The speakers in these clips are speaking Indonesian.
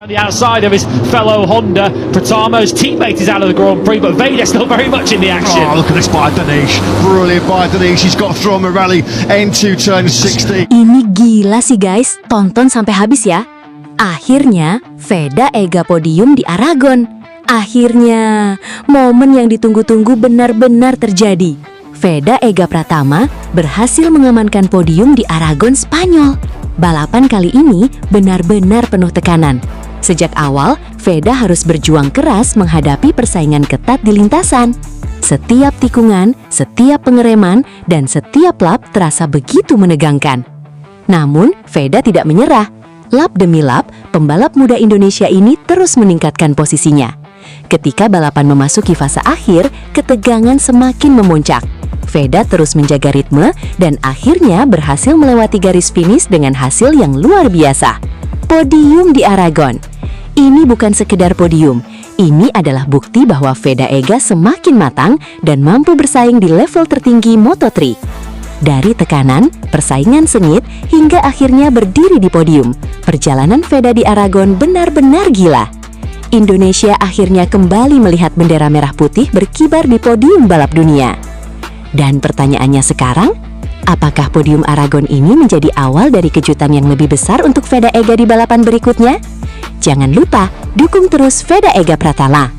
On the outside of his fellow Honda, Pratamo's teammate is out of the Grand Prix, but Veda still very much in the action. Oh, look at this by Danish. Brilliant by Danish. He's got through on the rally. N2 turn 60. Ini gila sih guys, tonton sampai habis ya. Akhirnya, Veda Ega podium di Aragon. Akhirnya, momen yang ditunggu-tunggu benar-benar terjadi. Veda Ega Pratama berhasil mengamankan podium di Aragon, Spanyol. Balapan kali ini benar-benar penuh tekanan. Sejak awal, Veda harus berjuang keras menghadapi persaingan ketat di lintasan. Setiap tikungan, setiap pengereman, dan setiap lap terasa begitu menegangkan. Namun, Veda tidak menyerah. Lap demi lap, pembalap muda Indonesia ini terus meningkatkan posisinya. Ketika balapan memasuki fase akhir, ketegangan semakin memuncak. Veda terus menjaga ritme dan akhirnya berhasil melewati garis finish dengan hasil yang luar biasa. Podium di Aragon. Ini bukan sekedar podium, ini adalah bukti bahwa Veda Ega semakin matang dan mampu bersaing di level tertinggi Moto3. Dari tekanan, persaingan sengit, hingga akhirnya berdiri di podium, perjalanan Veda di Aragon benar-benar gila. Indonesia akhirnya kembali melihat bendera merah putih berkibar di podium balap dunia. Dan pertanyaannya sekarang, apakah podium Aragon ini menjadi awal dari kejutan yang lebih besar untuk Veda Ega di balapan berikutnya? Jangan lupa, dukung terus Veda Ega Pratama.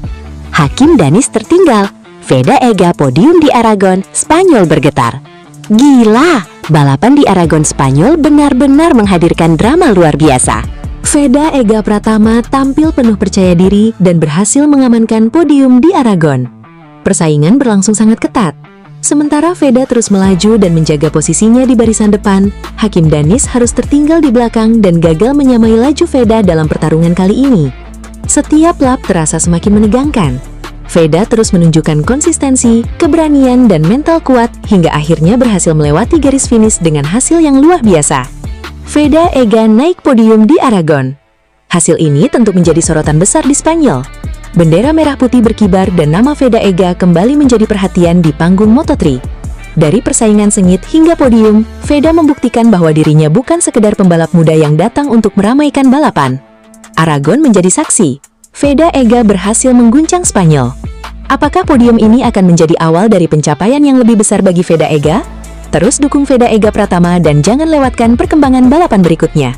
Hakim Danis tertinggal, Veda Ega podium di Aragon, Spanyol bergetar. Gila, balapan di Aragon, Spanyol benar-benar menghadirkan drama luar biasa. Veda Ega Pratama tampil penuh percaya diri dan berhasil mengamankan podium di Aragon. Persaingan berlangsung sangat ketat. Sementara Veda terus melaju dan menjaga posisinya di barisan depan, Hakim Danis harus tertinggal di belakang dan gagal menyamai laju Veda dalam pertarungan kali ini. Setiap lap terasa semakin menegangkan. Veda terus menunjukkan konsistensi, keberanian, dan mental kuat hingga akhirnya berhasil melewati garis finish dengan hasil yang luar biasa. Veda Ega naik podium di Aragon. Hasil ini tentu menjadi sorotan besar di Spanyol. Bendera merah putih berkibar dan nama Veda Ega kembali menjadi perhatian di panggung Moto3. Dari persaingan sengit hingga podium, Veda membuktikan bahwa dirinya bukan sekedar pembalap muda yang datang untuk meramaikan balapan. Aragon menjadi saksi. Veda Ega berhasil mengguncang Spanyol. Apakah podium ini akan menjadi awal dari pencapaian yang lebih besar bagi Veda Ega? Terus dukung Veda Ega Pratama dan jangan lewatkan perkembangan balapan berikutnya.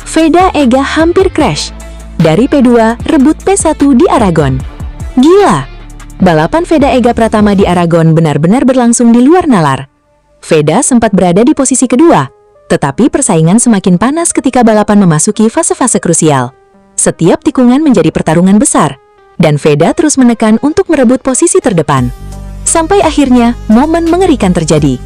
Veda Ega hampir crash. Dari P2, rebut P1 di Aragon. Gila! Balapan Veda Ega Pratama di Aragon benar-benar berlangsung di luar nalar. Veda sempat berada di posisi kedua, tetapi persaingan semakin panas ketika balapan memasuki fase-fase krusial. Setiap tikungan menjadi pertarungan besar, dan Veda terus menekan untuk merebut posisi terdepan. Sampai akhirnya, momen mengerikan terjadi.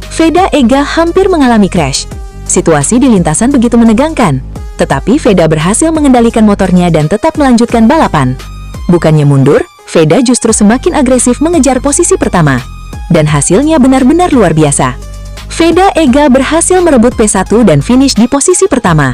Veda Ega hampir mengalami crash. Situasi di lintasan begitu menegangkan. Tetapi Veda berhasil mengendalikan motornya dan tetap melanjutkan balapan. Bukannya mundur, Veda justru semakin agresif mengejar posisi pertama. Dan hasilnya benar-benar luar biasa. Veda Ega berhasil merebut P1 dan finish di posisi pertama.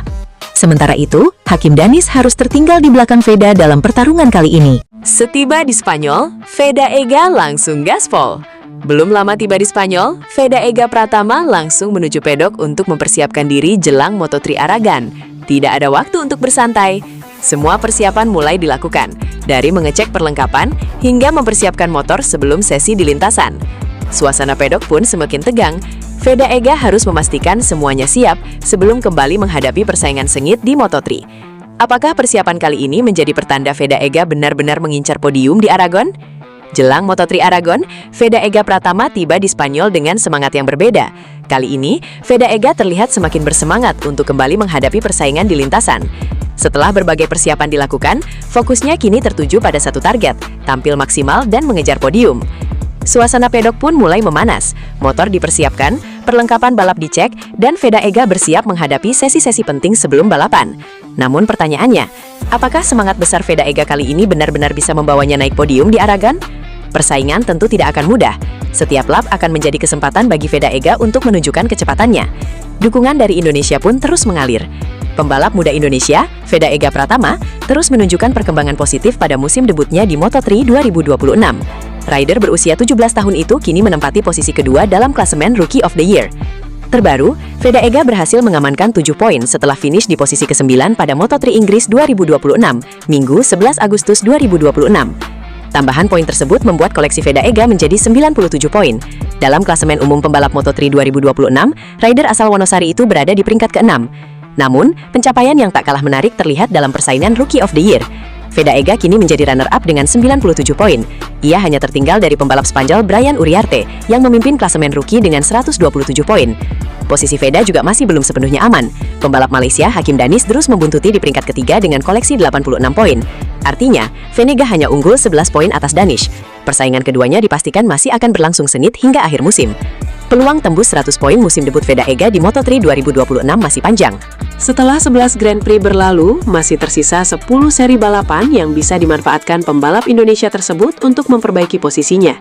Sementara itu, Hakim Danis harus tertinggal di belakang Veda dalam pertarungan kali ini. Setiba di Spanyol, Veda Ega langsung gaspol. Belum lama tiba di Spanyol, Veda Ega Pratama langsung menuju pedok untuk mempersiapkan diri jelang Moto3 Aragon. Tidak ada waktu untuk bersantai. Semua persiapan mulai dilakukan, dari mengecek perlengkapan hingga mempersiapkan motor sebelum sesi di lintasan. Suasana pedok pun semakin tegang. Veda Ega harus memastikan semuanya siap sebelum kembali menghadapi persaingan sengit di Moto3. Apakah persiapan kali ini menjadi pertanda Veda Ega benar-benar mengincar podium di Aragon? Jelang Moto3 Aragon, Veda Ega Pratama tiba di Spanyol dengan semangat yang berbeda. Kali ini, Veda Ega terlihat semakin bersemangat untuk kembali menghadapi persaingan di lintasan. Setelah berbagai persiapan dilakukan, fokusnya kini tertuju pada satu target, tampil maksimal dan mengejar podium. Suasana pedok pun mulai memanas, motor dipersiapkan, perlengkapan balap dicek, dan Veda Ega bersiap menghadapi sesi-sesi penting sebelum balapan. Namun pertanyaannya, apakah semangat besar Veda Ega kali ini benar-benar bisa membawanya naik podium di Aragon? Persaingan tentu tidak akan mudah. Setiap lap akan menjadi kesempatan bagi Veda Ega untuk menunjukkan kecepatannya. Dukungan dari Indonesia pun terus mengalir. Pembalap muda Indonesia, Veda Ega Pratama, terus menunjukkan perkembangan positif pada musim debutnya di Moto3 2026. Rider berusia 17 tahun itu kini menempati posisi kedua dalam klasemen Rookie of the Year. Terbaru, Veda Ega berhasil mengamankan 7 poin setelah finish di posisi ke-9 pada Moto3 Inggris 2026, Minggu 11 Agustus 2026. Tambahan poin tersebut membuat koleksi Veda Ega menjadi 97 poin. Dalam klasemen umum pembalap Moto3 2026, rider asal Wonosari itu berada di peringkat ke-6. Namun, pencapaian yang tak kalah menarik terlihat dalam persaingan Rookie of the Year. Veda Ega kini menjadi runner-up dengan 97 poin. Ia hanya tertinggal dari pembalap Spanyol Brian Uriarte yang memimpin klasemen rookie dengan 127 poin. Posisi Veda juga masih belum sepenuhnya aman. Pembalap Malaysia Hakim Danis terus membuntuti di peringkat ketiga dengan koleksi 86 poin. Artinya, Venega hanya unggul 11 poin atas Danish. Persaingan keduanya dipastikan masih akan berlangsung sengit hingga akhir musim. Peluang tembus 100 poin musim debut Veda Ega di Moto3 2026 masih panjang. Setelah 11 Grand Prix berlalu, masih tersisa 10 seri balapan yang bisa dimanfaatkan pembalap Indonesia tersebut untuk memperbaiki posisinya.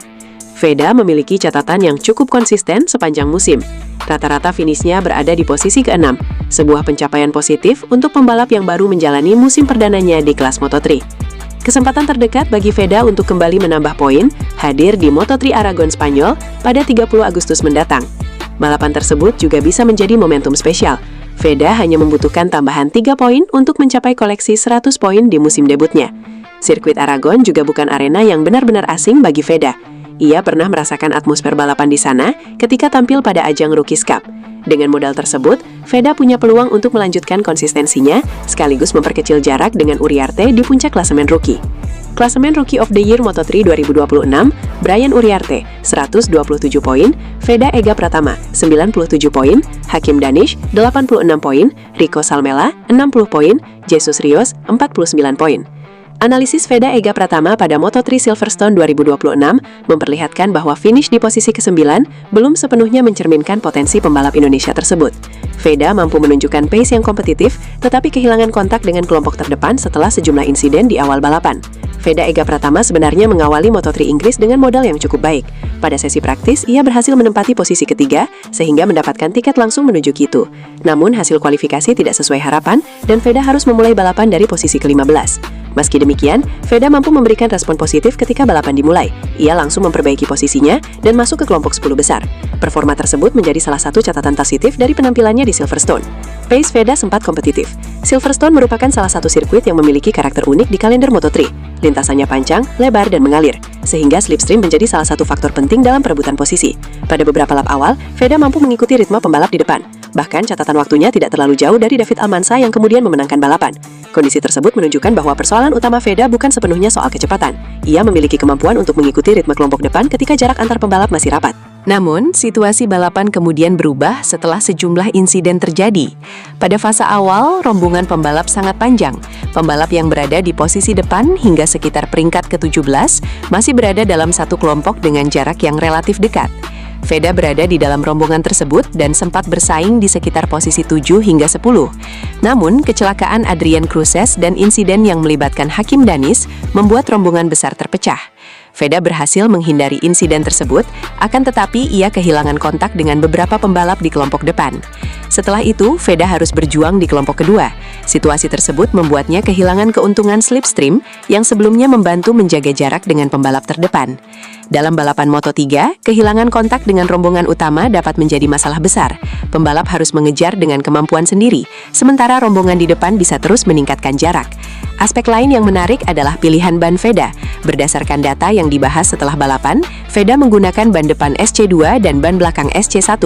Veda memiliki catatan yang cukup konsisten sepanjang musim. Rata-rata finishnya berada di posisi ke-6, sebuah pencapaian positif untuk pembalap yang baru menjalani musim perdananya di kelas Moto3. Kesempatan terdekat bagi Veda untuk kembali menambah poin hadir di Moto3 Aragon Spanyol pada 30 Agustus mendatang. Balapan tersebut juga bisa menjadi momentum spesial. Veda hanya membutuhkan tambahan 3 poin untuk mencapai koleksi 100 poin di musim debutnya. Sirkuit Aragon juga bukan arena yang benar-benar asing bagi Veda. Ia pernah merasakan atmosfer balapan di sana ketika tampil pada ajang Rookies Cup. Dengan modal tersebut, Veda punya peluang untuk melanjutkan konsistensinya sekaligus memperkecil jarak dengan Uriarte di puncak klasemen rookie. Klasemen Rookie of the Year Moto3 2026, Brian Uriarte 127 poin, Veda Ega Pratama 97 poin, Hakim Danish 86 poin, Rico Salmela 60 poin, Jesus Rios 49 poin. Analisis Veda Ega Pratama pada Moto3 Silverstone 2026 memperlihatkan bahwa finish di posisi ke-9 belum sepenuhnya mencerminkan potensi pembalap Indonesia tersebut. Veda mampu menunjukkan pace yang kompetitif, tetapi kehilangan kontak dengan kelompok terdepan setelah sejumlah insiden di awal balapan. Veda Ega Pratama sebenarnya mengawali Moto3 Inggris dengan modal yang cukup baik. Pada sesi praktis, ia berhasil menempati posisi ketiga, sehingga mendapatkan tiket langsung menuju Q2. Namun, hasil kualifikasi tidak sesuai harapan, dan Veda harus memulai balapan dari posisi ke-15. Meski demikian, Veda mampu memberikan respon positif ketika balapan dimulai. Ia langsung memperbaiki posisinya dan masuk ke kelompok 10 besar. Performa tersebut menjadi salah satu catatan positif dari penampilannya di Silverstone. Pace Veda sempat kompetitif. Silverstone merupakan salah satu sirkuit yang memiliki karakter unik di kalender Moto3. Lintasannya panjang, lebar, dan mengalir, sehingga slipstream menjadi salah satu faktor penting dalam perebutan posisi. Pada beberapa lap awal, Veda mampu mengikuti ritme pembalap di depan. Bahkan catatan waktunya tidak terlalu jauh dari David Almansa yang kemudian memenangkan balapan. Kondisi tersebut menunjukkan bahwa persoalan utama Veda bukan sepenuhnya soal kecepatan. Ia memiliki kemampuan untuk mengikuti ritme kelompok depan ketika jarak antar pembalap masih rapat. Namun, situasi balapan kemudian berubah setelah sejumlah insiden terjadi. Pada fase awal, rombongan pembalap sangat panjang. Pembalap yang berada di posisi depan hingga sekitar peringkat ke-17 masih berada dalam satu kelompok dengan jarak yang relatif dekat. Veda berada di dalam rombongan tersebut dan sempat bersaing di sekitar posisi 7 hingga 10. Namun, kecelakaan Adrian Cruces dan insiden yang melibatkan Hakim Danis membuat rombongan besar terpecah. Veda berhasil menghindari insiden tersebut, akan tetapi ia kehilangan kontak dengan beberapa pembalap di kelompok depan. Setelah itu, Veda harus berjuang di kelompok kedua. Situasi tersebut membuatnya kehilangan keuntungan slipstream yang sebelumnya membantu menjaga jarak dengan pembalap terdepan. Dalam balapan Moto3, kehilangan kontak dengan rombongan utama dapat menjadi masalah besar. Pembalap harus mengejar dengan kemampuan sendiri, sementara rombongan di depan bisa terus meningkatkan jarak. Aspek lain yang menarik adalah pilihan ban Veda. Berdasarkan data yang dibahas setelah balapan, Veda menggunakan ban depan SC2 dan ban belakang SC1.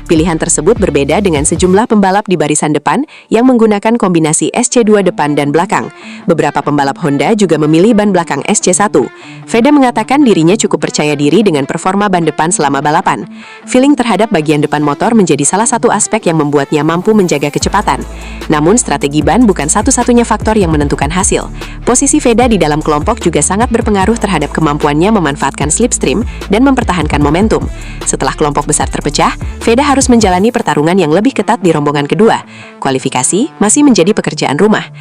Pilihan tersebut berbeda dengan sejumlah pembalap di barisan depan yang menggunakan kombinasi SC2 depan dan belakang. Beberapa pembalap Honda juga memilih ban belakang SC1. Veda mengatakan dirinya cukup percaya diri dengan performa ban depan selama balapan. Feeling terhadap bagian depan motor menjadi salah satu aspek yang membuatnya mampu menjaga kecepatan. Namun, strategi ban bukan satu-satunya faktor yang menentukan hasil. Posisi Veda di dalam kelompok juga sangat berpengaruh terhadap kemampuannya memanfaatkan slipstream dan mempertahankan momentum. Setelah kelompok besar terpecah, Veda harus menjalani pertarungan yang lebih ketat di rombongan kedua. Kualifikasi masih menjadi pekerjaan rumah.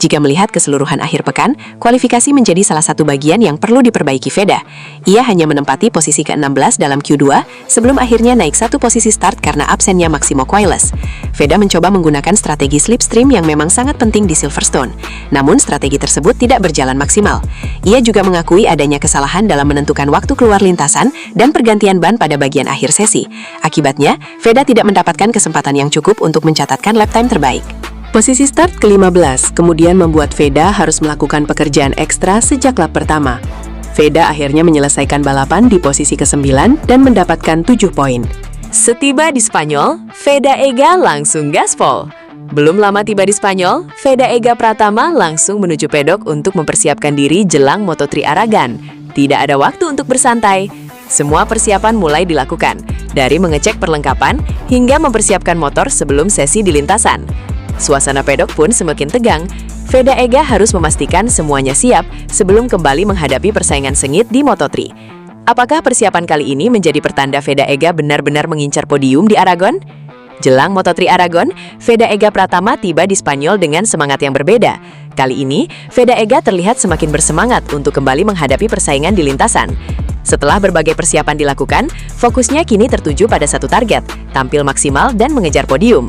Jika melihat keseluruhan akhir pekan, kualifikasi menjadi salah satu bagian yang perlu diperbaiki Veda. Ia hanya menempati posisi ke-16 dalam Q2 sebelum akhirnya naik satu posisi start karena absennya Maximo Queiroz. Veda mencoba menggunakan strategi slipstream yang memang sangat penting di Silverstone. Namun strategi tersebut tidak berjalan maksimal. Ia juga mengakui adanya kesalahan dalam menentukan waktu keluar lintasan dan pergantian ban pada bagian akhir sesi. Akibatnya, Veda tidak mendapatkan kesempatan yang cukup untuk mencatatkan lap time terbaik. Posisi start ke-15 kemudian membuat Veda harus melakukan pekerjaan ekstra sejak lap pertama. Veda akhirnya menyelesaikan balapan di posisi ke-9 dan mendapatkan 7 poin. Setiba di Spanyol, Veda Ega langsung gaspol. Belum lama tiba di Spanyol, Veda Ega Pratama langsung menuju pedok untuk mempersiapkan diri jelang Moto3 Aragon. Tidak ada waktu untuk bersantai. Semua persiapan mulai dilakukan, dari mengecek perlengkapan hingga mempersiapkan motor sebelum sesi di lintasan. Suasana pedok pun semakin tegang. Veda Ega harus memastikan semuanya siap sebelum kembali menghadapi persaingan sengit di Moto3. Apakah persiapan kali ini menjadi pertanda Veda Ega benar-benar mengincar podium di Aragon? Jelang Moto3 Aragon, Veda Ega Pratama tiba di Spanyol dengan semangat yang berbeda. Kali ini, Veda Ega terlihat semakin bersemangat untuk kembali menghadapi persaingan di lintasan. Setelah berbagai persiapan dilakukan, fokusnya kini tertuju pada satu target, tampil maksimal dan mengejar podium.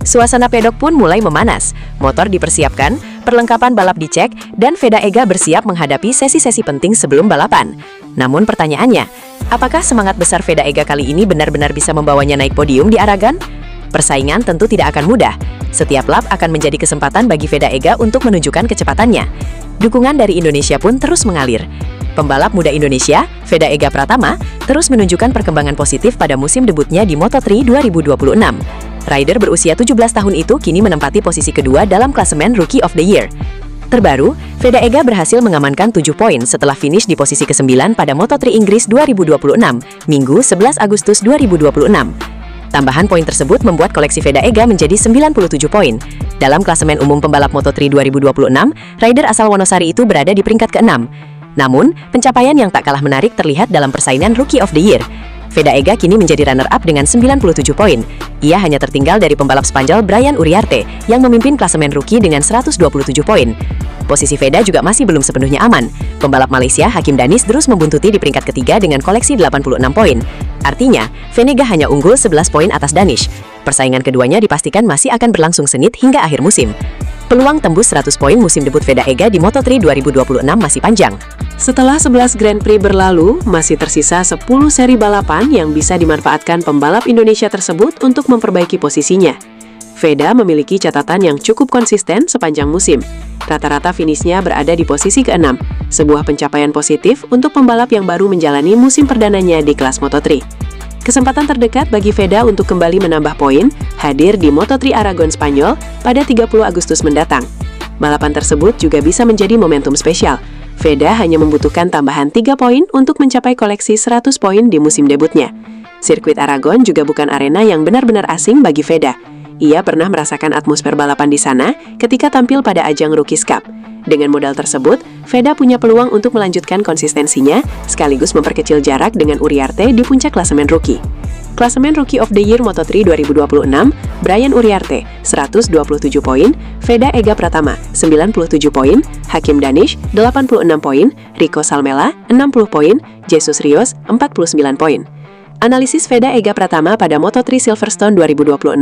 Suasana pedok pun mulai memanas, motor dipersiapkan, perlengkapan balap dicek, dan Veda Ega bersiap menghadapi sesi-sesi penting sebelum balapan. Namun pertanyaannya, apakah semangat besar Veda Ega kali ini benar-benar bisa membawanya naik podium di Aragon? Persaingan tentu tidak akan mudah. Setiap lap akan menjadi kesempatan bagi Veda Ega untuk menunjukkan kecepatannya. Dukungan dari Indonesia pun terus mengalir. Pembalap muda Indonesia, Veda Ega Pratama, terus menunjukkan perkembangan positif pada musim debutnya di Moto3 2026. Rider berusia 17 tahun itu kini menempati posisi kedua dalam klasemen Rookie of the Year. Terbaru, Veda Ega berhasil mengamankan 7 poin setelah finish di posisi ke-9 pada Moto3 Inggris 2026, Minggu 11 Agustus 2026. Tambahan poin tersebut membuat koleksi Veda Ega menjadi 97 poin. Dalam klasemen umum pembalap Moto3 2026, rider asal Wonosari itu berada di peringkat ke-6. Namun, pencapaian yang tak kalah menarik terlihat dalam persaingan Rookie of the Year. Veda Ega kini menjadi runner-up dengan 97 poin. Ia hanya tertinggal dari pembalap Spanyol Brian Uriarte yang memimpin klasemen rookie dengan 127 poin. Posisi Veda juga masih belum sepenuhnya aman. Pembalap Malaysia Hakim Danis terus membuntuti di peringkat ketiga dengan koleksi 86 poin. Artinya, Venega hanya unggul 11 poin atas Danish. Persaingan keduanya dipastikan masih akan berlangsung sengit hingga akhir musim. Peluang tembus 100 poin musim debut Veda Ega di Moto3 2026 masih panjang. Setelah 11 Grand Prix berlalu, masih tersisa 10 seri balapan yang bisa dimanfaatkan pembalap Indonesia tersebut untuk memperbaiki posisinya. Veda memiliki catatan yang cukup konsisten sepanjang musim. Rata-rata finishnya berada di posisi ke-6, sebuah pencapaian positif untuk pembalap yang baru menjalani musim perdananya di kelas Moto3. Kesempatan terdekat bagi Veda untuk kembali menambah poin hadir di Moto3 Aragon Spanyol pada 30 Agustus mendatang. Balapan tersebut juga bisa menjadi momentum spesial. Veda hanya membutuhkan tambahan 3 poin untuk mencapai koleksi 100 poin di musim debutnya. Sirkuit Aragon juga bukan arena yang benar-benar asing bagi Veda. Ia pernah merasakan atmosfer balapan di sana ketika tampil pada ajang Rookies Cup. Dengan modal tersebut, Veda punya peluang untuk melanjutkan konsistensinya sekaligus memperkecil jarak dengan Uriarte di puncak klasemen rookie. Klasemen Rookie of the Year Moto3 2026, Brian Uriarte 127 poin, Veda Ega Pratama 97 poin, Hakim Danish 86 poin, Rico Salmela 60 poin, Jesus Rios 49 poin. Analisis Veda Ega Pratama pada Moto3 Silverstone 2026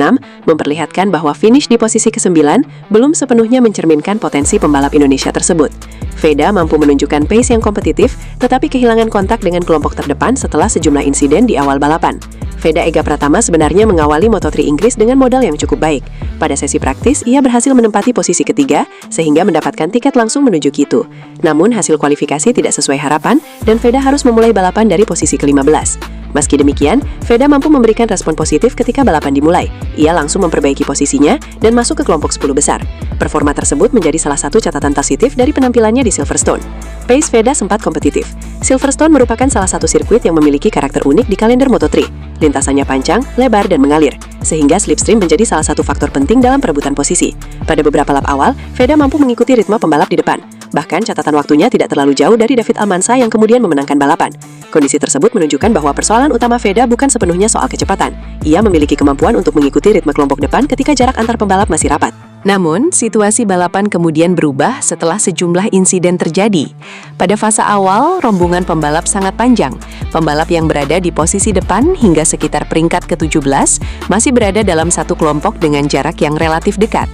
memperlihatkan bahwa finish di posisi ke-9 belum sepenuhnya mencerminkan potensi pembalap Indonesia tersebut. Veda mampu menunjukkan pace yang kompetitif, tetapi kehilangan kontak dengan kelompok terdepan setelah sejumlah insiden di awal balapan. Veda Ega Pratama sebenarnya mengawali Moto3 Inggris dengan modal yang cukup baik. Pada sesi praktis, ia berhasil menempati posisi ketiga, sehingga mendapatkan tiket langsung menuju Q2. Namun, hasil kualifikasi tidak sesuai harapan, dan Veda harus memulai balapan dari posisi ke-15. Meski demikian, Veda mampu memberikan respon positif ketika balapan dimulai. Ia langsung memperbaiki posisinya dan masuk ke kelompok 10 besar. Performa tersebut menjadi salah satu catatan positif dari penampilannya di Silverstone. Pace Veda sempat kompetitif. Silverstone merupakan salah satu sirkuit yang memiliki karakter unik di kalender Moto3. Lintasannya panjang, lebar, dan mengalir, sehingga slipstream menjadi salah satu faktor penting dalam perebutan posisi. Pada beberapa lap awal, Veda mampu mengikuti ritme pembalap di depan. Bahkan catatan waktunya tidak terlalu jauh dari David Almanza yang kemudian memenangkan balapan. Kondisi tersebut menunjukkan bahwa persoalan utama Veda bukan sepenuhnya soal kecepatan. Ia memiliki kemampuan untuk mengikuti ritme kelompok depan ketika jarak antar pembalap masih rapat. Namun, situasi balapan kemudian berubah setelah sejumlah insiden terjadi. Pada fase awal, rombongan pembalap sangat panjang. Pembalap yang berada di posisi depan hingga sekitar peringkat ke-17 masih berada dalam satu kelompok dengan jarak yang relatif dekat.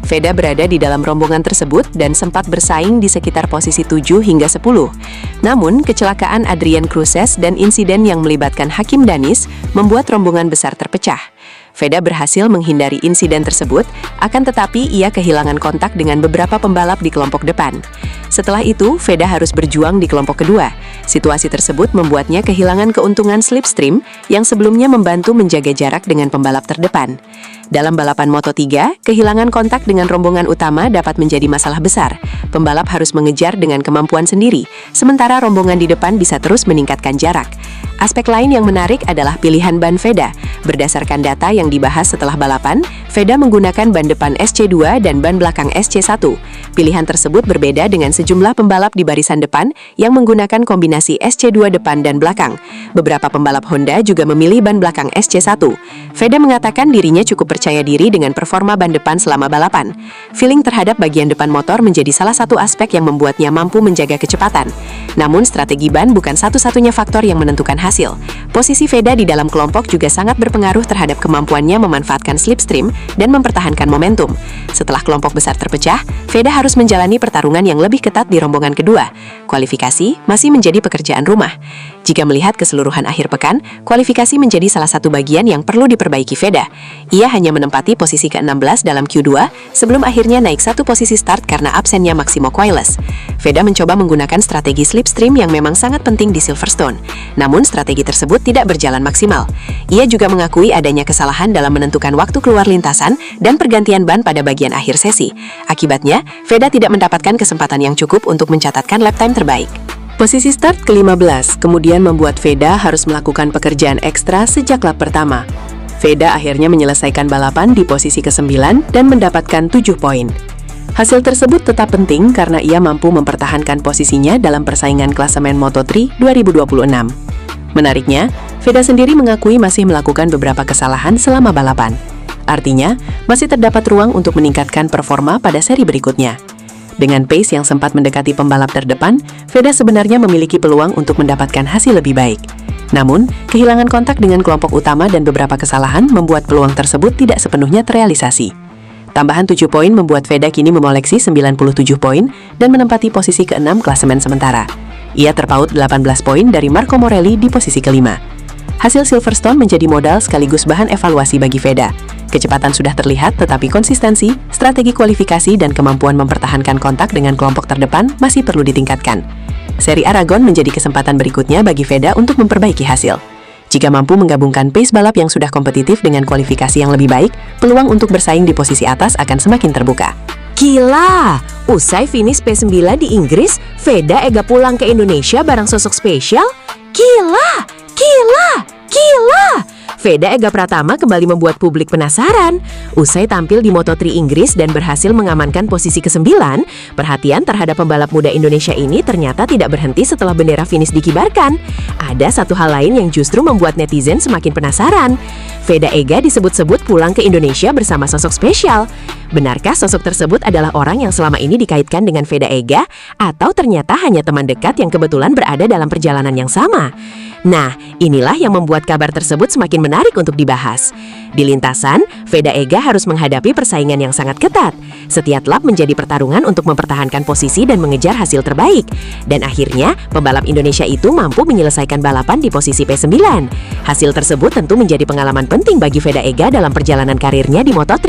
Veda berada di dalam rombongan tersebut dan sempat bersaing di sekitar posisi 7 hingga 10. Namun, kecelakaan Adrian Cruces dan insiden yang melibatkan Hakim Danis membuat rombongan besar terpecah. Veda berhasil menghindari insiden tersebut, akan tetapi ia kehilangan kontak dengan beberapa pembalap di kelompok depan. Setelah itu, Veda harus berjuang di kelompok kedua. Situasi tersebut membuatnya kehilangan keuntungan slipstream yang sebelumnya membantu menjaga jarak dengan pembalap terdepan. Dalam balapan Moto3, kehilangan kontak dengan rombongan utama dapat menjadi masalah besar. Pembalap harus mengejar dengan kemampuan sendiri, sementara rombongan di depan bisa terus meningkatkan jarak. Aspek lain yang menarik adalah pilihan ban Veda. Berdasarkan data yang dibahas setelah balapan, Veda menggunakan ban depan SC2 dan ban belakang SC1. Pilihan tersebut berbeda dengan sejumlah pembalap di barisan depan yang menggunakan kombinasi SC2 depan dan belakang. Beberapa pembalap Honda juga memilih ban belakang SC1. Veda mengatakan dirinya cukup percaya diri dengan performa ban depan selama balapan. Feeling terhadap bagian depan motor menjadi salah satu aspek yang membuatnya mampu menjaga kecepatan. Namun, strategi ban bukan satu-satunya faktor yang menentukan hasil. Posisi Veda di dalam kelompok juga sangat berpengaruh terhadap kemampuannya memanfaatkan slipstream dan mempertahankan momentum. Setelah kelompok besar terpecah, Veda harus menjalani pertarungan yang lebih ketat di rombongan kedua. Kualifikasi masih menjadi pekerjaan rumah. Jika melihat keseluruhan akhir pekan, kualifikasi menjadi salah satu bagian yang perlu diperbaiki Veda. Ia hanya menempati posisi ke-16 dalam Q2 sebelum akhirnya naik satu posisi start karena absennya Maximo Quiles. Veda mencoba menggunakan strategi slipstream yang memang sangat penting di Silverstone. Namun strategi tersebut tidak berjalan maksimal. Ia juga mengakui adanya kesalahan dalam menentukan waktu keluar lintasan dan pergantian ban pada bagian akhir sesi. Akibatnya, Veda tidak mendapatkan kesempatan yang cukup untuk mencatatkan lap time terbaik. Posisi start ke-15 kemudian membuat Veda harus melakukan pekerjaan ekstra sejak lap pertama. Veda akhirnya menyelesaikan balapan di posisi ke-9 dan mendapatkan 7 poin. Hasil tersebut tetap penting karena ia mampu mempertahankan posisinya dalam persaingan klasemen Moto3 2026. Menariknya, Veda sendiri mengakui masih melakukan beberapa kesalahan selama balapan. Artinya, masih terdapat ruang untuk meningkatkan performa pada seri berikutnya. Dengan pace yang sempat mendekati pembalap terdepan, Veda sebenarnya memiliki peluang untuk mendapatkan hasil lebih baik. Namun, kehilangan kontak dengan kelompok utama dan beberapa kesalahan membuat peluang tersebut tidak sepenuhnya terrealisasi. Tambahan 7 poin membuat Veda kini memoleksi 97 poin dan menempati posisi ke-6 klasemen sementara. Ia terpaut 18 poin dari Marco Morelli di posisi ke-5. Hasil Silverstone menjadi modal sekaligus bahan evaluasi bagi Veda. Kecepatan sudah terlihat, tetapi konsistensi, strategi kualifikasi, dan kemampuan mempertahankan kontak dengan kelompok terdepan masih perlu ditingkatkan. Seri Aragon menjadi kesempatan berikutnya bagi Veda untuk memperbaiki hasil. Jika mampu menggabungkan pace balap yang sudah kompetitif dengan kualifikasi yang lebih baik, peluang untuk bersaing di posisi atas akan semakin terbuka. Gila! Usai finish P9 di Inggris, Veda Ega pulang ke Indonesia bareng sosok spesial? Gila! Gila! Gila! Veda Ega Pratama kembali membuat publik penasaran. Usai tampil di Moto3 Inggris dan berhasil mengamankan posisi ke-9, perhatian terhadap pembalap muda Indonesia ini ternyata tidak berhenti setelah bendera finish dikibarkan. Ada satu hal lain yang justru membuat netizen semakin penasaran. Veda Ega disebut-sebut pulang ke Indonesia bersama sosok spesial. Benarkah sosok tersebut adalah orang yang selama ini dikaitkan dengan Veda Ega, atau ternyata hanya teman dekat yang kebetulan berada dalam perjalanan yang sama? Nah, inilah yang membuat kabar tersebut semakin menarik untuk dibahas. Di lintasan, Veda Ega harus menghadapi persaingan yang sangat ketat. Setiap lap menjadi pertarungan untuk mempertahankan posisi dan mengejar hasil terbaik. Dan akhirnya, pembalap Indonesia itu mampu menyelesaikan balapan di posisi P9. Hasil tersebut tentu menjadi pengalaman penting bagi Veda Ega dalam perjalanan karirnya di Moto3.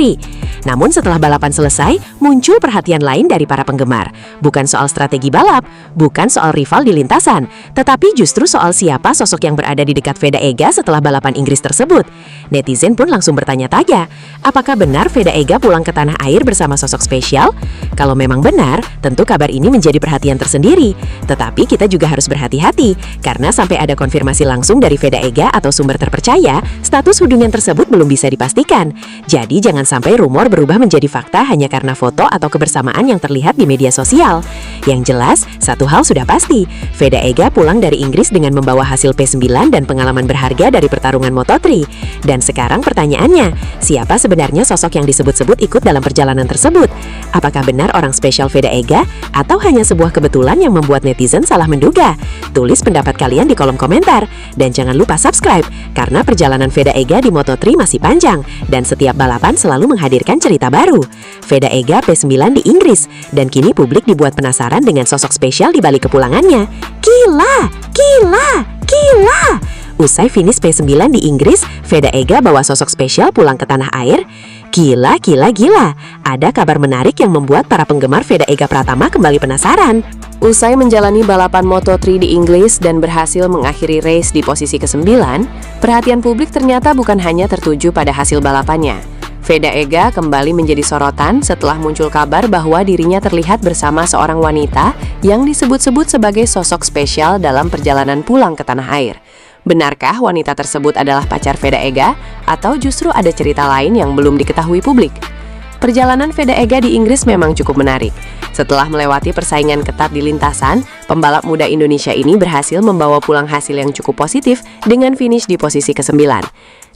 Namun setelah balapan selesai, muncul perhatian lain dari para penggemar. Bukan soal strategi balap, bukan soal rival di lintasan, tetapi justru soal siapa sosok yang berada di dekat Veda Ega setelah balapan Inggris tersebut. Netizen pun langsung bertanya-tanya, apakah benar Veda Ega pulang ke tanah air bersama sosok spesial? Kalau memang benar, tentu kabar ini menjadi perhatian tersendiri. Tetapi kita juga harus berhati-hati, karena sampai ada konfirmasi langsung dari Veda Ega atau sumber terpercaya, status hubungan tersebut belum bisa dipastikan. Jadi jangan sampai rumor berubah menjadi fakta hanya karena foto atau kebersamaan yang terlihat di media sosial. Yang jelas, satu hal sudah pasti, Veda Ega pulang dari Inggris dengan membawa hasil P9 dan pengalaman berharga dari pertarungan Moto3. Moto3. Dan sekarang pertanyaannya, siapa sebenarnya sosok yang disebut-sebut ikut dalam perjalanan tersebut? Apakah benar orang spesial Veda Ega atau hanya sebuah kebetulan yang membuat netizen salah menduga? Tulis pendapat kalian di kolom komentar. Dan jangan lupa subscribe, karena perjalanan Veda Ega di Moto3 masih panjang dan setiap balapan selalu menghadirkan cerita baru. Veda Ega P9 di Inggris, dan kini publik dibuat penasaran dengan sosok spesial di balik kepulangannya. Gila! Gila! Gila! Usai finish P9 di Inggris, Veda Ega bawa sosok spesial pulang ke tanah air. Gila, gila, gila. Ada kabar menarik yang membuat para penggemar Veda Ega Pratama kembali penasaran. Usai menjalani balapan Moto3 di Inggris dan berhasil mengakhiri race di posisi ke-9, perhatian publik ternyata bukan hanya tertuju pada hasil balapannya. Veda Ega kembali menjadi sorotan setelah muncul kabar bahwa dirinya terlihat bersama seorang wanita yang disebut-sebut sebagai sosok spesial dalam perjalanan pulang ke tanah air. Benarkah wanita tersebut adalah pacar Veda Ega atau justru ada cerita lain yang belum diketahui publik? Perjalanan Veda Ega di Inggris memang cukup menarik. Setelah melewati persaingan ketat di lintasan, pembalap muda Indonesia ini berhasil membawa pulang hasil yang cukup positif dengan finish di posisi ke-9.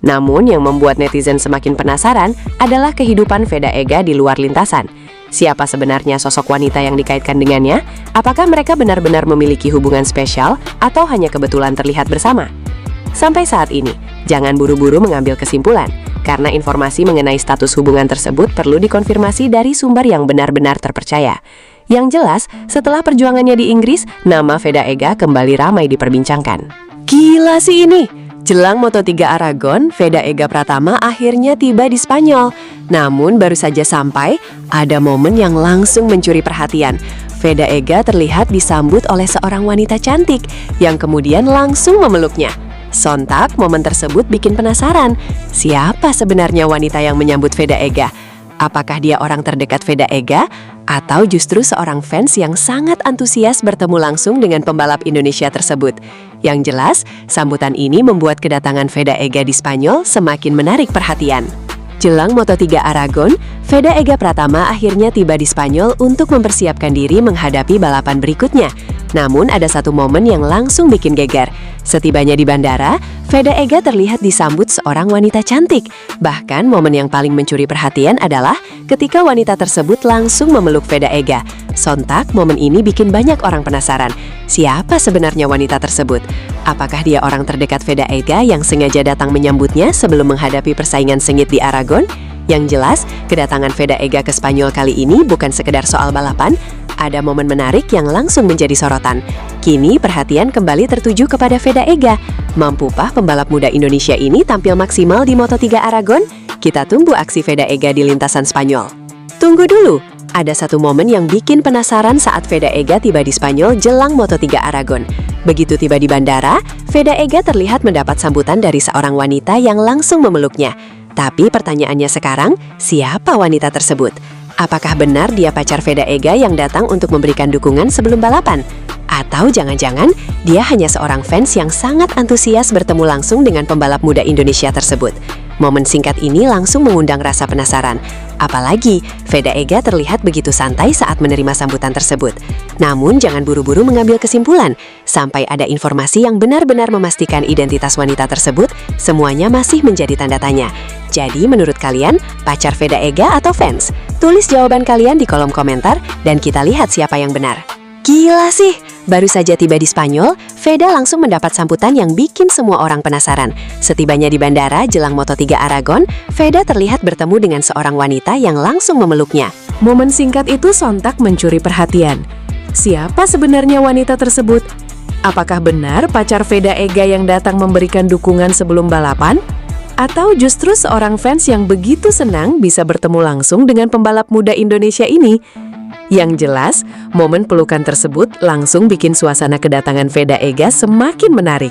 Namun yang membuat netizen semakin penasaran adalah kehidupan Veda Ega di luar lintasan. Siapa sebenarnya sosok wanita yang dikaitkan dengannya? Apakah mereka benar-benar memiliki hubungan spesial atau hanya kebetulan terlihat bersama? Sampai saat ini, jangan buru-buru mengambil kesimpulan, karena informasi mengenai status hubungan tersebut perlu dikonfirmasi dari sumber yang benar-benar terpercaya. Yang jelas, setelah perjuangannya di Inggris, nama Veda Ega kembali ramai diperbincangkan. Gila sih ini! Jelang Moto3 Aragon, Veda Ega Pratama akhirnya tiba di Spanyol. Namun baru saja sampai, ada momen yang langsung mencuri perhatian. Veda Ega terlihat disambut oleh seorang wanita cantik yang kemudian langsung memeluknya. Sontak, momen tersebut bikin penasaran. Siapa sebenarnya wanita yang menyambut Veda Ega? Apakah dia orang terdekat Veda Ega? Atau justru seorang fans yang sangat antusias bertemu langsung dengan pembalap Indonesia tersebut? Yang jelas, sambutan ini membuat kedatangan Veda Ega di Spanyol semakin menarik perhatian. Jelang Moto3 Aragon, Veda Ega Pratama akhirnya tiba di Spanyol untuk mempersiapkan diri menghadapi balapan berikutnya. Namun ada satu momen yang langsung bikin geger. Setibanya di bandara, Veda Ega terlihat disambut seorang wanita cantik. Bahkan momen yang paling mencuri perhatian adalah ketika wanita tersebut langsung memeluk Veda Ega. Sontak, momen ini bikin banyak orang penasaran. Siapa sebenarnya wanita tersebut? Apakah dia orang terdekat Veda Ega yang sengaja datang menyambutnya sebelum menghadapi persaingan sengit di Aragon? Yang jelas, kedatangan Veda Ega ke Spanyol kali ini bukan sekedar soal balapan, ada momen menarik yang langsung menjadi sorotan. Kini perhatian kembali tertuju kepada Veda Ega. Mampukah pembalap muda Indonesia ini tampil maksimal di Moto3 Aragon? Kita tunggu aksi Veda Ega di lintasan Spanyol. Tunggu dulu, ada satu momen yang bikin penasaran saat Veda Ega tiba di Spanyol jelang Moto3 Aragon. Begitu tiba di bandara, Veda Ega terlihat mendapat sambutan dari seorang wanita yang langsung memeluknya. Tapi pertanyaannya sekarang, siapa wanita tersebut? Apakah benar dia pacar Veda Ega yang datang untuk memberikan dukungan sebelum balapan? Atau jangan-jangan dia hanya seorang fans yang sangat antusias bertemu langsung dengan pembalap muda Indonesia tersebut? Momen singkat ini langsung mengundang rasa penasaran. Apalagi, Veda Ega terlihat begitu santai saat menerima sambutan tersebut. Namun jangan buru-buru mengambil kesimpulan. Sampai ada informasi yang benar-benar memastikan identitas wanita tersebut, semuanya masih menjadi tanda tanya. Jadi menurut kalian, pacar Veda Ega atau fans? Tulis jawaban kalian di kolom komentar dan kita lihat siapa yang benar. Gila sih! Baru saja tiba di Spanyol, Veda langsung mendapat sambutan yang bikin semua orang penasaran. Setibanya di bandara jelang Moto3 Aragon, Veda terlihat bertemu dengan seorang wanita yang langsung memeluknya. Momen singkat itu sontak mencuri perhatian. Siapa sebenarnya wanita tersebut? Apakah benar pacar Veda Ega yang datang memberikan dukungan sebelum balapan? Atau justru seorang fans yang begitu senang bisa bertemu langsung dengan pembalap muda Indonesia ini? Yang jelas, momen pelukan tersebut langsung bikin suasana kedatangan Veda Ega semakin menarik.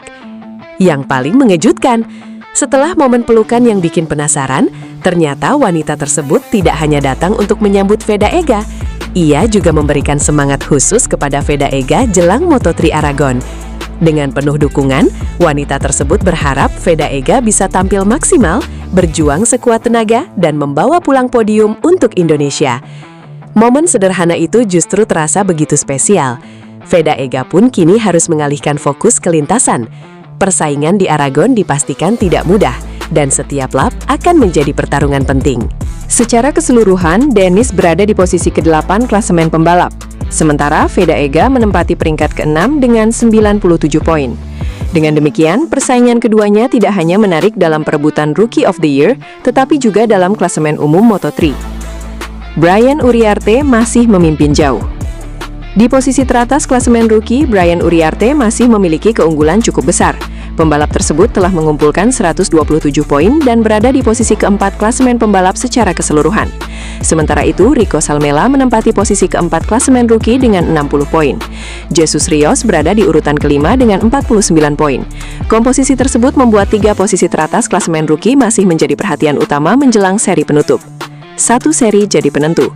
Yang paling mengejutkan, setelah momen pelukan yang bikin penasaran, ternyata wanita tersebut tidak hanya datang untuk menyambut Veda Ega, ia juga memberikan semangat khusus kepada Veda Ega jelang Moto3 Aragon. Dengan penuh dukungan, wanita tersebut berharap Veda Ega bisa tampil maksimal, berjuang sekuat tenaga, dan membawa pulang podium untuk Indonesia. Momen sederhana itu justru terasa begitu spesial. Veda Ega pun kini harus mengalihkan fokus ke lintasan. Persaingan di Aragon dipastikan tidak mudah, dan setiap lap akan menjadi pertarungan penting. Secara keseluruhan, Dennis berada di posisi ke-8 klasemen pembalap. Sementara Veda Ega menempati peringkat ke-6 dengan 97 poin. Dengan demikian, persaingan keduanya tidak hanya menarik dalam perebutan Rookie of the Year, tetapi juga dalam klasemen umum Moto3. Brian Uriarte masih memimpin jauh. Di posisi teratas klasemen rookie, Brian Uriarte masih memiliki keunggulan cukup besar. Pembalap tersebut telah mengumpulkan 127 poin dan berada di posisi keempat klasemen pembalap secara keseluruhan. Sementara itu, Rico Salmela menempati posisi keempat klasemen rookie dengan 60 poin. Jesus Rios berada di urutan kelima dengan 49 poin. Komposisi tersebut membuat 3 posisi teratas klasemen rookie masih menjadi perhatian utama menjelang seri penutup. Satu seri jadi penentu.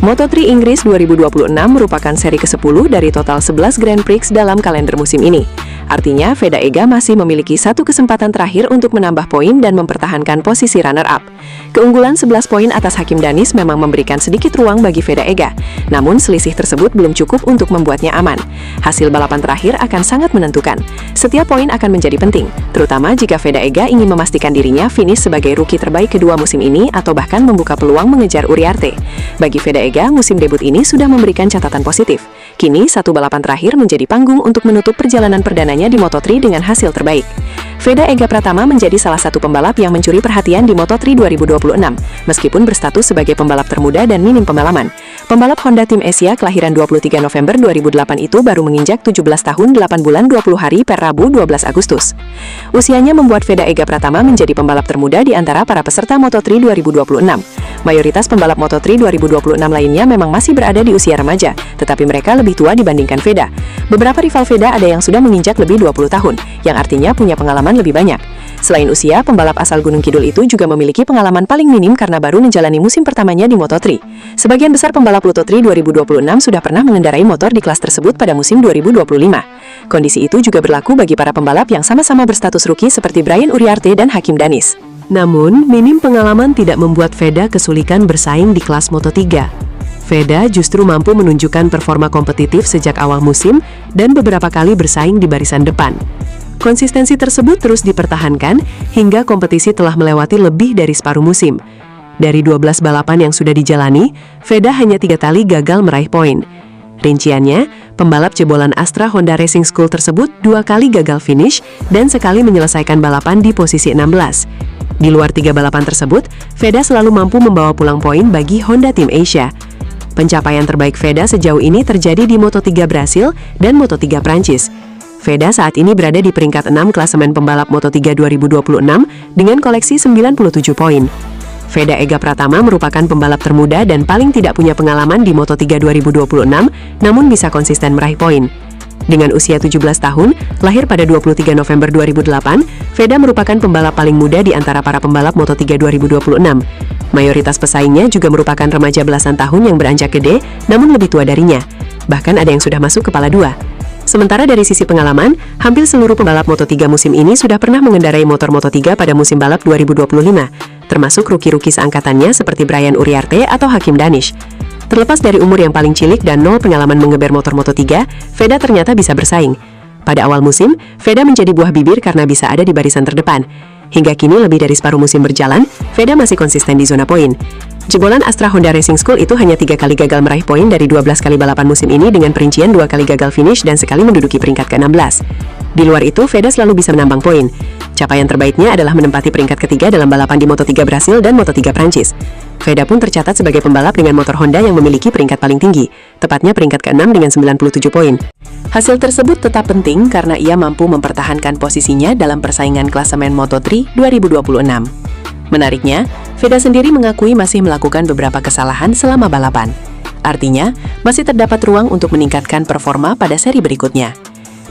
Moto3 Inggris 2026 merupakan seri ke-10 dari total 11 Grand Prix dalam kalender musim ini. Artinya, Veda Ega masih memiliki satu kesempatan terakhir untuk menambah poin dan mempertahankan posisi runner-up. Keunggulan 11 poin atas Hakim Danis memang memberikan sedikit ruang bagi Veda Ega, namun selisih tersebut belum cukup untuk membuatnya aman. Hasil balapan terakhir akan sangat menentukan. Setiap poin akan menjadi penting, terutama jika Veda Ega ingin memastikan dirinya finish sebagai rookie terbaik kedua musim ini atau bahkan membuka peluang mengejar Uriarte. Bagi Veda Ega, musim debut ini sudah memberikan catatan positif. Kini, satu balapan terakhir menjadi panggung untuk menutup perjalanan perdananya di Moto3 dengan hasil terbaik. Veda Ega Pratama menjadi salah satu pembalap yang mencuri perhatian di Moto3 2026, meskipun berstatus sebagai pembalap termuda dan minim pengalaman. Pembalap Honda Tim Asia kelahiran 23 November 2008 itu baru menginjak 17 tahun 8 bulan 20 hari per Rabu 12 Agustus. Usianya membuat Veda Ega Pratama menjadi pembalap termuda di antara para peserta Moto3 2026. Mayoritas pembalap Moto3 2026 lainnya memang masih berada di usia remaja, tetapi mereka lebih tua dibandingkan Veda. Beberapa rival Veda ada yang sudah menginjak lebih 20 tahun, yang artinya punya pengalaman lebih banyak. Selain usia, pembalap asal Gunung Kidul itu juga memiliki pengalaman paling minim karena baru menjalani musim pertamanya di Moto3. Sebagian besar pembalap Moto3 2026 sudah pernah mengendarai motor di kelas tersebut pada musim 2025. Kondisi itu juga berlaku bagi para pembalap yang sama-sama berstatus rookie seperti Brian Uriarte dan Hakim Danis. Namun, minim pengalaman tidak membuat Veda kesulitan bersaing di kelas Moto3. Veda justru mampu menunjukkan performa kompetitif sejak awal musim dan beberapa kali bersaing di barisan depan. Konsistensi tersebut terus dipertahankan hingga kompetisi telah melewati lebih dari separuh musim. Dari 12 balapan yang sudah dijalani, Veda hanya 3 kali gagal meraih poin. Rinciannya, pembalap jebolan Astra Honda Racing School tersebut 2 kali gagal finish dan sekali menyelesaikan balapan di posisi 16. Di luar 3 balapan tersebut, Veda selalu mampu membawa pulang poin bagi Honda Tim Asia. Pencapaian terbaik Veda sejauh ini terjadi di Moto3 Brasil dan Moto3 Prancis. Veda saat ini berada di peringkat 6 klasemen pembalap Moto3 2026 dengan koleksi 97 poin. Veda Ega Pratama merupakan pembalap termuda dan paling tidak punya pengalaman di Moto3 2026, namun bisa konsisten meraih poin. Dengan usia 17 tahun, lahir pada 23 November 2008, Veda merupakan pembalap paling muda di antara para pembalap Moto3 2026. Mayoritas pesaingnya juga merupakan remaja belasan tahun yang beranjak gede, namun lebih tua darinya. Bahkan ada yang sudah masuk kepala 2. Sementara dari sisi pengalaman, hampir seluruh pembalap Moto3 musim ini sudah pernah mengendarai motor Moto3 pada musim balap 2025, termasuk rookie-rookie seangkatannya seperti Brian Uriarte atau Hakim Danis. Terlepas dari umur yang paling cilik dan nol pengalaman mengeber motor Moto3, Veda ternyata bisa bersaing. Pada awal musim, Veda menjadi buah bibir karena bisa ada di barisan terdepan. Hingga kini lebih dari separuh musim berjalan, Veda masih konsisten di zona poin. Jebolan Astra Honda Racing School itu hanya 3 kali gagal meraih poin dari 12 kali balapan musim ini dengan perincian 2 kali gagal finish dan sekali menduduki peringkat ke-16. Di luar itu, Veda selalu bisa menambang poin. Capaian terbaiknya adalah menempati peringkat ketiga dalam balapan di Moto3 Brasil dan Moto3 Prancis. Veda pun tercatat sebagai pembalap dengan motor Honda yang memiliki peringkat paling tinggi, tepatnya peringkat ke-6 dengan 97 poin. Hasil tersebut tetap penting karena ia mampu mempertahankan posisinya dalam persaingan klasemen Moto3 2026. Menariknya, Veda sendiri mengakui masih melakukan beberapa kesalahan selama balapan. Artinya, masih terdapat ruang untuk meningkatkan performa pada seri berikutnya.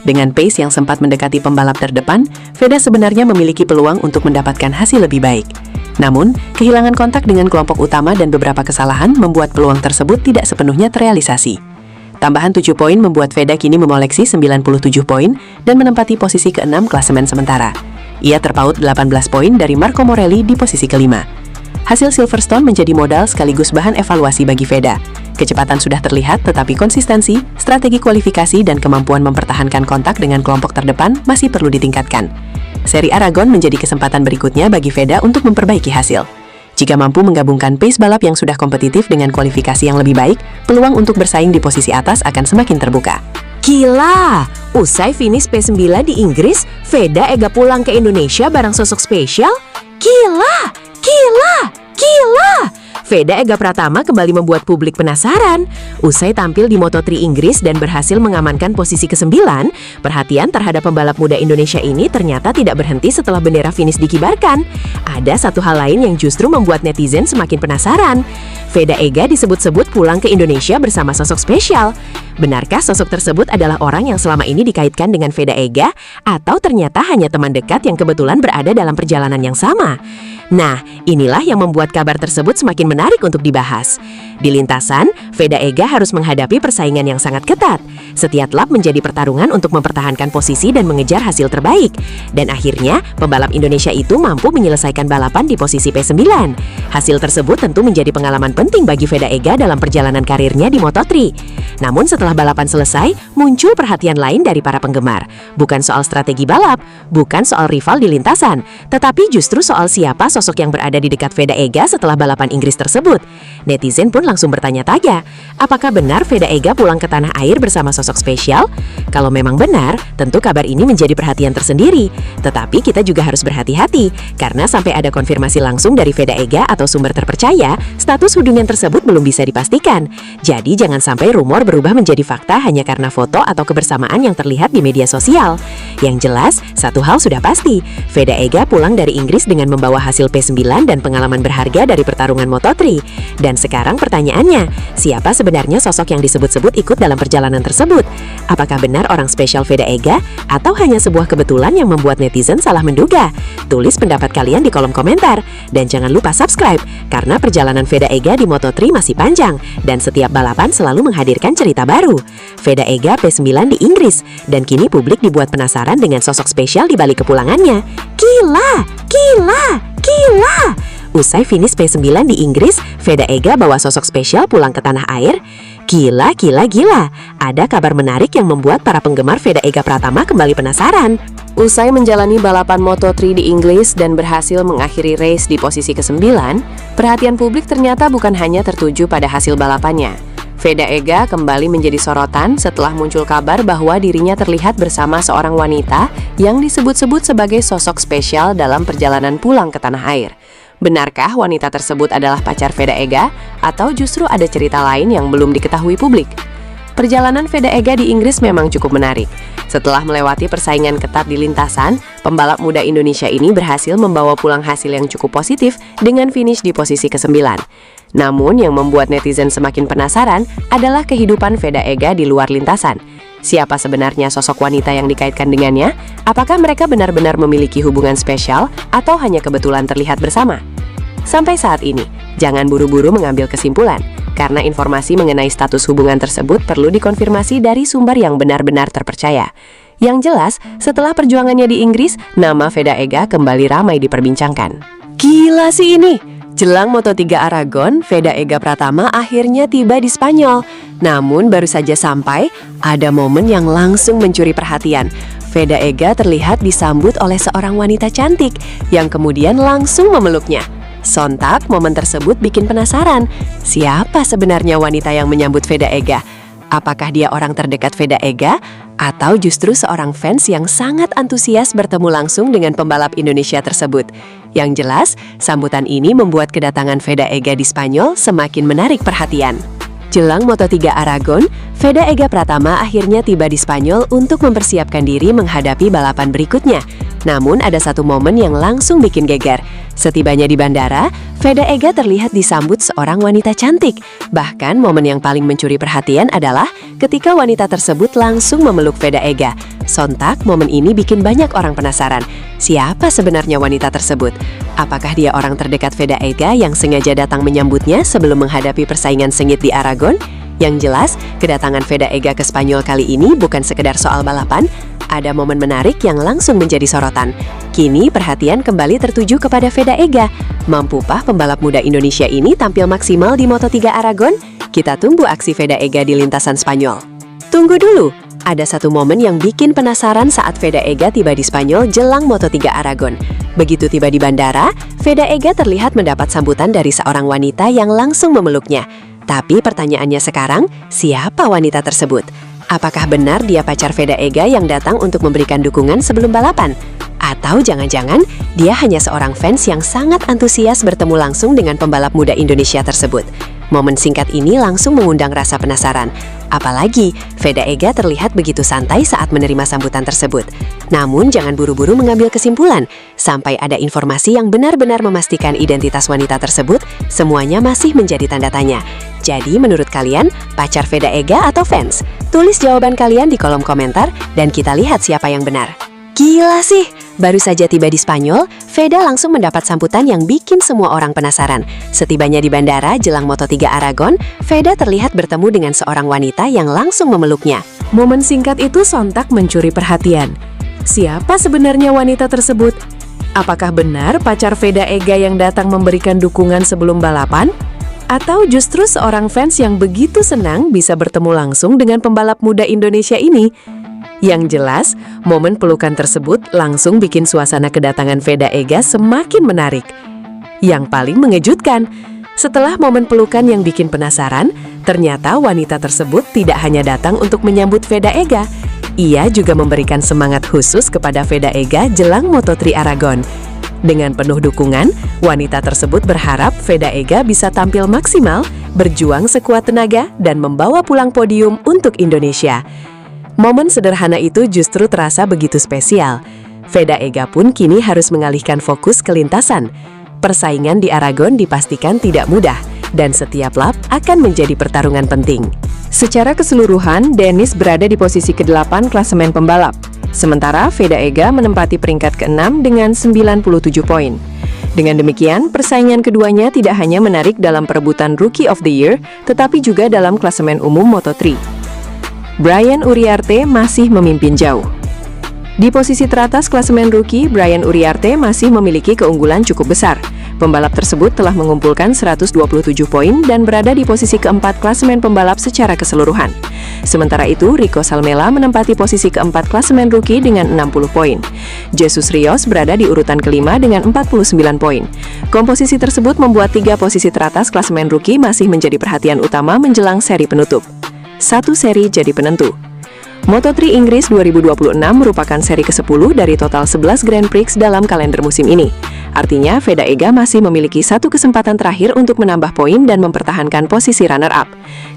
Dengan pace yang sempat mendekati pembalap terdepan, Veda sebenarnya memiliki peluang untuk mendapatkan hasil lebih baik. Namun, kehilangan kontak dengan kelompok utama dan beberapa kesalahan membuat peluang tersebut tidak sepenuhnya terrealisasi. Tambahan 7 poin membuat Veda kini memoleksi 97 poin dan menempati posisi ke-6 klasemen sementara. Ia terpaut 18 poin dari Marco Morelli di posisi kelima. Hasil Silverstone menjadi modal sekaligus bahan evaluasi bagi Veda. Kecepatan sudah terlihat, tetapi konsistensi, strategi kualifikasi, dan kemampuan mempertahankan kontak dengan kelompok terdepan masih perlu ditingkatkan. Seri Aragon menjadi kesempatan berikutnya bagi Veda untuk memperbaiki hasil. Jika mampu menggabungkan pace balap yang sudah kompetitif dengan kualifikasi yang lebih baik, peluang untuk bersaing di posisi atas akan semakin terbuka. Gila! Usai finish P9 di Inggris, Veda Ega pulang ke Indonesia bareng sosok spesial? Gila! Gila! Gila! Veda Ega Pratama kembali membuat publik penasaran. Usai tampil di Moto3 Inggris dan berhasil mengamankan posisi ke-9, perhatian terhadap pembalap muda Indonesia ini ternyata tidak berhenti setelah bendera finish dikibarkan. Ada satu hal lain yang justru membuat netizen semakin penasaran. Veda Ega disebut-sebut pulang ke Indonesia bersama sosok spesial. Benarkah sosok tersebut adalah orang yang selama ini dikaitkan dengan Veda Ega, atau ternyata hanya teman dekat yang kebetulan berada dalam perjalanan yang sama? Nah, inilah yang membuat kabar tersebut semakin menarik untuk dibahas. Di lintasan, Veda Ega harus menghadapi persaingan yang sangat ketat. Setiap lap menjadi pertarungan untuk mempertahankan posisi dan mengejar hasil terbaik. Dan akhirnya, pembalap Indonesia itu mampu menyelesaikan balapan di posisi P9. Hasil tersebut tentu menjadi pengalaman penting bagi Veda Ega dalam perjalanan karirnya di Moto3. Namun setelah balapan selesai, muncul perhatian lain dari para penggemar. Bukan soal strategi balap, bukan soal rival di lintasan, tetapi justru soal siapa sosok yang berada di dekat Veda Ega setelah balapan Inggris tersebut. Netizen pun langsung bertanya-tanya, apakah benar Veda Ega pulang ke tanah air bersama sosok spesial? Kalau memang benar, tentu kabar ini menjadi perhatian tersendiri. Tetapi kita juga harus berhati-hati, karena sampai ada konfirmasi langsung dari Veda Ega atau sumber terpercaya, status hubungan tersebut belum bisa dipastikan. Jadi jangan sampai rumor berubah menjadi fakta hanya karena foto atau kebersamaan yang terlihat di media sosial. Yang jelas, satu hal sudah pasti, Veda Ega pulang dari Inggris dengan membawa hasil P9 dan pengalaman berharga dari pertarungan Moto3. Dan sekarang pertanyaannya, siapa sebenarnya sosok yang disebut-sebut ikut dalam perjalanan tersebut? Apakah benar orang spesial Veda Ega, atau hanya sebuah kebetulan yang membuat netizen salah menduga? Tulis pendapat kalian di kolom komentar. Dan jangan lupa subscribe, karena perjalanan Veda Ega di Moto3 masih panjang, dan setiap balapan selalu menghadirkan cerita baru. Veda Ega P9 di Inggris, dan kini publik dibuat penasaran dengan sosok spesial di balik kepulangannya. Gila! Gila! Gila! Usai finish P9 di Inggris, Veda Ega bawa sosok spesial pulang ke tanah air. Gila, gila, gila. Ada kabar menarik yang membuat para penggemar Veda Ega Pratama kembali penasaran. Usai menjalani balapan Moto3 di Inggris dan berhasil mengakhiri race di posisi ke-9, perhatian publik ternyata bukan hanya tertuju pada hasil balapannya. Veda Ega kembali menjadi sorotan setelah muncul kabar bahwa dirinya terlihat bersama seorang wanita yang disebut-sebut sebagai sosok spesial dalam perjalanan pulang ke tanah air. Benarkah wanita tersebut adalah pacar Veda Ega, atau justru ada cerita lain yang belum diketahui publik? Perjalanan Veda Ega di Inggris memang cukup menarik. Setelah melewati persaingan ketat di lintasan, pembalap muda Indonesia ini berhasil membawa pulang hasil yang cukup positif dengan finish di posisi ke-9. Namun yang membuat netizen semakin penasaran adalah kehidupan Veda Ega di luar lintasan. Siapa sebenarnya sosok wanita yang dikaitkan dengannya? Apakah mereka benar-benar memiliki hubungan spesial atau hanya kebetulan terlihat bersama? Sampai saat ini, jangan buru-buru mengambil kesimpulan, karena informasi mengenai status hubungan tersebut perlu dikonfirmasi dari sumber yang benar-benar terpercaya. Yang jelas, setelah perjuangannya di Inggris, nama Veda Ega kembali ramai diperbincangkan. Gila sih ini! Jelang Moto3 Aragon, Veda Ega Pratama akhirnya tiba di Spanyol. Namun baru saja sampai, ada momen yang langsung mencuri perhatian. Veda Ega terlihat disambut oleh seorang wanita cantik yang kemudian langsung memeluknya. Sontak, momen tersebut bikin penasaran. Siapa sebenarnya wanita yang menyambut Veda Ega? Apakah dia orang terdekat Veda Ega? Atau justru seorang fans yang sangat antusias bertemu langsung dengan pembalap Indonesia tersebut? Yang jelas, sambutan ini membuat kedatangan Veda Ega di Spanyol semakin menarik perhatian. Jelang Moto3 Aragon, Veda Ega Pratama akhirnya tiba di Spanyol untuk mempersiapkan diri menghadapi balapan berikutnya. Namun ada satu momen yang langsung bikin geger. Setibanya di bandara, Veda Ega terlihat disambut seorang wanita cantik. Bahkan momen yang paling mencuri perhatian adalah ketika wanita tersebut langsung memeluk Veda Ega. Sontak, momen ini bikin banyak orang penasaran. Siapa sebenarnya wanita tersebut? Apakah dia orang terdekat Veda Ega yang sengaja datang menyambutnya sebelum menghadapi persaingan sengit di Aragon? Yang jelas, kedatangan Veda Ega ke Spanyol kali ini bukan sekedar soal balapan, ada momen menarik yang langsung menjadi sorotan. Kini perhatian kembali tertuju kepada Veda Ega. Mampukah pembalap muda Indonesia ini tampil maksimal di Moto3 Aragon? Kita tunggu aksi Veda Ega di lintasan Spanyol. Tunggu dulu, ada satu momen yang bikin penasaran saat Veda Ega tiba di Spanyol jelang Moto3 Aragon. Begitu tiba di bandara, Veda Ega terlihat mendapat sambutan dari seorang wanita yang langsung memeluknya. Tapi pertanyaannya sekarang, siapa wanita tersebut? Apakah benar dia pacar Veda Ega yang datang untuk memberikan dukungan sebelum balapan? Atau jangan-jangan dia hanya seorang fans yang sangat antusias bertemu langsung dengan pembalap muda Indonesia tersebut? Momen singkat ini langsung mengundang rasa penasaran. Apalagi, Veda Ega terlihat begitu santai saat menerima sambutan tersebut. Namun jangan buru-buru mengambil kesimpulan. Sampai ada informasi yang benar-benar memastikan identitas wanita tersebut, semuanya masih menjadi tanda tanya. Jadi menurut kalian, pacar Veda Ega atau fans? Tulis jawaban kalian di kolom komentar dan kita lihat siapa yang benar. Gila sih, baru saja tiba di Spanyol, Veda langsung mendapat sambutan yang bikin semua orang penasaran. Setibanya di bandara jelang Moto3 Aragon, Veda terlihat bertemu dengan seorang wanita yang langsung memeluknya. Momen singkat itu sontak mencuri perhatian. Siapa sebenarnya wanita tersebut? Apakah benar pacar Veda Ega yang datang memberikan dukungan sebelum balapan? Atau justru seorang fans yang begitu senang bisa bertemu langsung dengan pembalap muda Indonesia ini? Yang jelas, momen pelukan tersebut langsung bikin suasana kedatangan Veda Ega semakin menarik. Yang paling mengejutkan, setelah momen pelukan yang bikin penasaran, ternyata wanita tersebut tidak hanya datang untuk menyambut Veda Ega, ia juga memberikan semangat khusus kepada Veda Ega jelang Moto3 Aragon. Dengan penuh dukungan, wanita tersebut berharap Veda Ega bisa tampil maksimal, berjuang sekuat tenaga, dan membawa pulang podium untuk Indonesia. Momen sederhana itu justru terasa begitu spesial. Veda Ega pun kini harus mengalihkan fokus ke lintasan. Persaingan di Aragon dipastikan tidak mudah, dan setiap lap akan menjadi pertarungan penting. Secara keseluruhan, Dennis berada di posisi ke-8 klasemen pembalap. Sementara Veda Ega menempati peringkat ke-6 dengan 97 poin. Dengan demikian, persaingan keduanya tidak hanya menarik dalam perebutan Rookie of the Year, tetapi juga dalam klasemen umum Moto3. Brian Uriarte masih memimpin jauh. Di posisi teratas klasemen rookie, Brian Uriarte masih memiliki keunggulan cukup besar. Pembalap tersebut telah mengumpulkan 127 poin dan berada di posisi keempat klasemen pembalap secara keseluruhan. Sementara itu, Rico Salmela menempati posisi keempat klasemen rookie dengan 60 poin. Jesus Rios berada di urutan kelima dengan 49 poin. Komposisi tersebut membuat 3 posisi teratas klasemen rookie masih menjadi perhatian utama menjelang seri penutup. Satu seri jadi penentu. Moto3 Inggris 2026 merupakan seri ke-10 dari total 11 Grand Prix dalam kalender musim ini. Artinya, Veda Ega masih memiliki satu kesempatan terakhir untuk menambah poin dan mempertahankan posisi runner-up.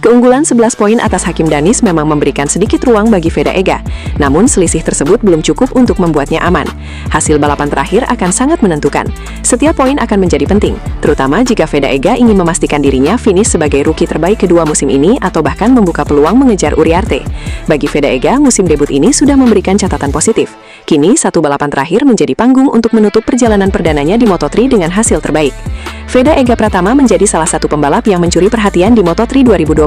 Keunggulan 11 poin atas Hakim Danis memang memberikan sedikit ruang bagi Veda Ega, namun selisih tersebut belum cukup untuk membuatnya aman. Hasil balapan terakhir akan sangat menentukan. Setiap poin akan menjadi penting, terutama jika Veda Ega ingin memastikan dirinya finish sebagai rookie terbaik kedua musim ini atau bahkan membuka peluang mengejar Uriarte. Bagi Veda Ega, musim debut ini sudah memberikan catatan positif. Kini, satu balapan terakhir menjadi panggung untuk menutup perjalanan perdananya di Moto3 dengan hasil terbaik. Veda Ega Pratama menjadi salah satu pembalap yang mencuri perhatian di Moto3 2026,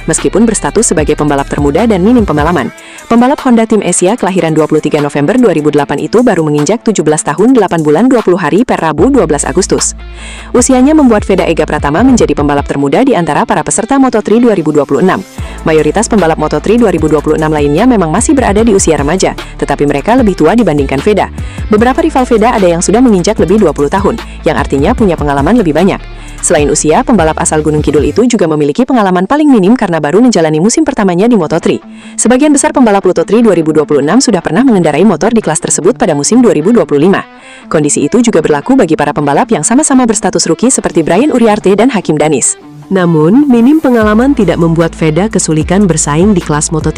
meskipun berstatus sebagai pembalap termuda dan minim pengalaman. Pembalap Honda Tim Asia kelahiran 23 November 2008 itu baru menginjak 17 tahun 8 bulan 20 hari per Rabu 12 Agustus. Usianya membuat Veda Ega Pratama menjadi pembalap termuda di antara para peserta Moto3 2026. Mayoritas pembalap Moto3 2026 lainnya memang masih berada di usia remaja, tetapi mereka lebih tua dibandingkan Veda. Beberapa rival Veda ada yang sudah menginjak lebih 20 tahun, yang artinya punya pengalaman lebih banyak. Selain usia, pembalap asal Gunung Kidul itu juga memiliki pengalaman paling minim karena baru menjalani musim pertamanya di Moto3. Sebagian besar pembalap Moto3 2026 sudah pernah mengendarai motor di kelas tersebut pada musim 2025. Kondisi itu juga berlaku bagi para pembalap yang sama-sama berstatus rookie seperti Brian Uriarte dan Hakim Danis. Namun, minim pengalaman tidak membuat Veda kesulitan bersaing di kelas Moto3.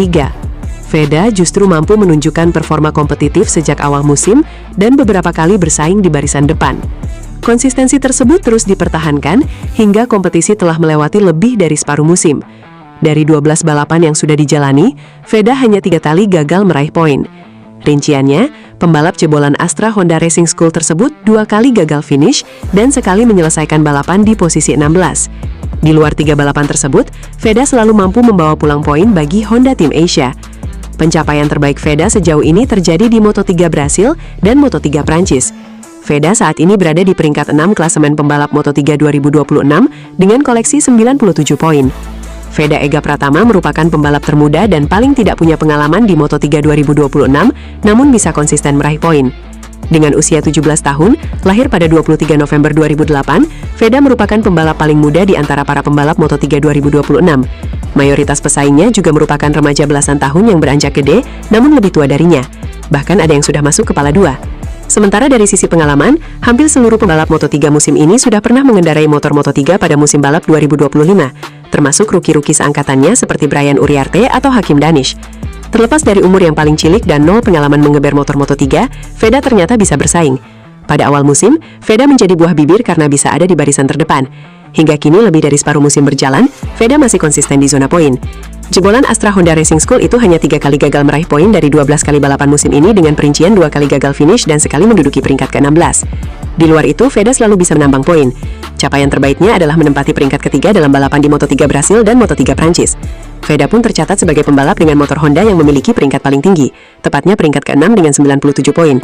Veda justru mampu menunjukkan performa kompetitif sejak awal musim dan beberapa kali bersaing di barisan depan. Konsistensi tersebut terus dipertahankan hingga kompetisi telah melewati lebih dari separuh musim. Dari 12 balapan yang sudah dijalani, Veda hanya 3 kali gagal meraih poin. Rinciannya, Pembalap jebolan Astra Honda Racing School tersebut 2 kali gagal finish dan sekali menyelesaikan balapan di posisi 16. Di luar 3 balapan tersebut, Veda selalu mampu membawa pulang poin bagi Honda Tim Asia. Pencapaian terbaik Veda sejauh ini terjadi di Moto3 Brasil dan Moto3 Prancis. Veda saat ini berada di peringkat 6 klasemen pembalap Moto3 2026 dengan koleksi 97 poin. Veda Ega Pratama merupakan pembalap termuda dan paling tidak punya pengalaman di Moto3 2026, namun bisa konsisten meraih poin. Dengan usia 17 tahun, lahir pada 23 November 2008, Veda merupakan pembalap paling muda di antara para pembalap Moto3 2026. Mayoritas pesaingnya juga merupakan remaja belasan tahun yang beranjak gede, namun lebih tua darinya. Bahkan ada yang sudah masuk kepala 2. Sementara dari sisi pengalaman, hampir seluruh pembalap Moto3 musim ini sudah pernah mengendarai motor Moto3 pada musim balap 2025, termasuk ruki-ruki seangkatannya seperti Brian Uriarte atau Hakim Danish. Terlepas dari umur yang paling cilik dan nol pengalaman mengeber motor Moto3, Veda ternyata bisa bersaing. Pada awal musim, Veda menjadi buah bibir karena bisa ada di barisan terdepan. Hingga kini lebih dari separuh musim berjalan, Veda masih konsisten di zona poin. Jebolan Astra Honda Racing School itu hanya 3 kali gagal meraih poin dari 12 kali balapan musim ini dengan perincian 2 kali gagal finish dan sekali menduduki peringkat ke-16. Di luar itu, Veda selalu bisa menambang poin. Capaian terbaiknya adalah menempati peringkat ketiga dalam balapan di Moto3 Brasil dan Moto3 Prancis. Veda pun tercatat sebagai pembalap dengan motor Honda yang memiliki peringkat paling tinggi, tepatnya peringkat ke-6 dengan 97 poin.